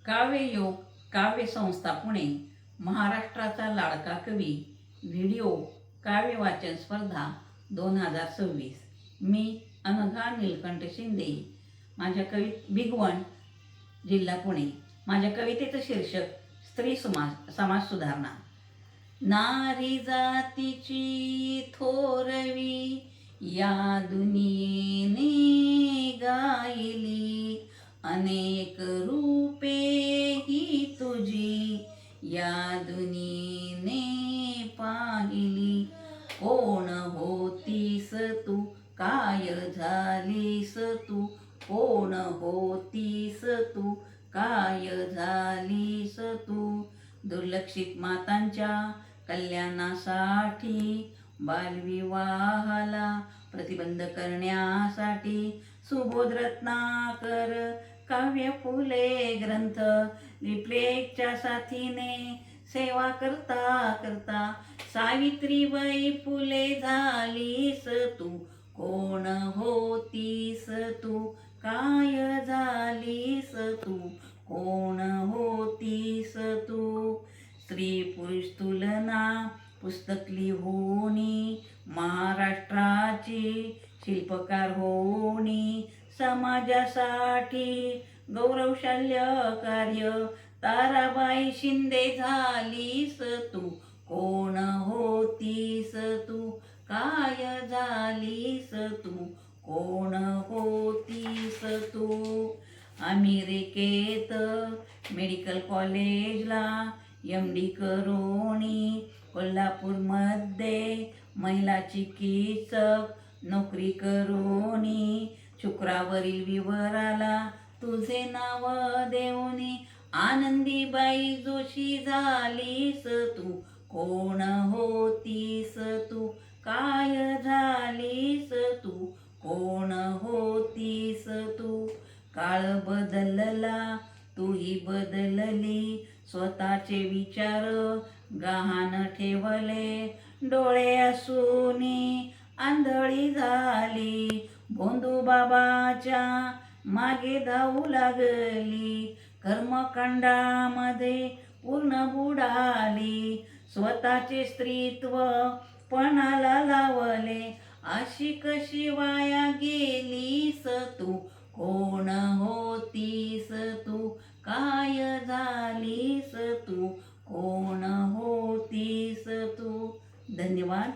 काव्ययोग काव्य संस्था पुणे महाराष्ट्राचा लाडका कवी व्हिडिओ काव्य वाचन स्पर्धा 2026. मी अनघा नीलकंठ शिंदे. माझ्या बिग वन जिल्हा पुणे. माझ्या कवितेचं शीर्षक स्त्री समाज सुधारणा. नारी जातीची थोरवी या दुनियेने गायली, अनेक रूपे ही तुझी या दुनियेने पाहिली. कोण होतीस तू, काय झालीस तू, कोण होतीस तू, काय झालीस तू. दुर्लक्षित मातांच्या कल्याणासाठी, बालविवाहाला प्रतिबंध करण्यासाठी सुबोध रत्नाकर काव्य फुले ग्रंथ लिप्लेकच्या साथीने सेवा करता करता सावित्रीबाई फुले झालीस तू. कोण होतीस तू, काय झालीस तू, कोण होतीस तू. स्त्री पुरुष तुलना पुस्तक लिहूनी, महाराष्ट्राची शिल्पकार होणी, समाजासाठी गौरवशाल्य कार्य ताराबाई शिंदे झालीस तू. कोण होतीस तू, काय झालीस तू, कोण होतीस तू. अमेरिकेत मेडिकल कॉलेजला MD करोनी, कोल्हापूरमध्ये महिला चिकित्सक नोकरी करोनी, शुक्रावरील विवराला तुझे नाव देऊनी, आनंदीबाई जोशी झालीस तू. कोण होतीस तू, काय झालीस तू, कोण होतीस तू. काळ बदलला, तूही बदलली, स्वतःचे विचार गहाण ठेवले, डोळे असूनी आंधळी झाली, भोंदू बाबाच्या मागे धावू लागली, कर्मकांडामध्ये पूर्ण बुडाली, स्वतःचे स्त्रीत्व पणाला लावले, अशी कशी वाया गेलीस तू. कोण होतीस तू, काय झालीस तू, कोण होतीस तू. धन्यवाद.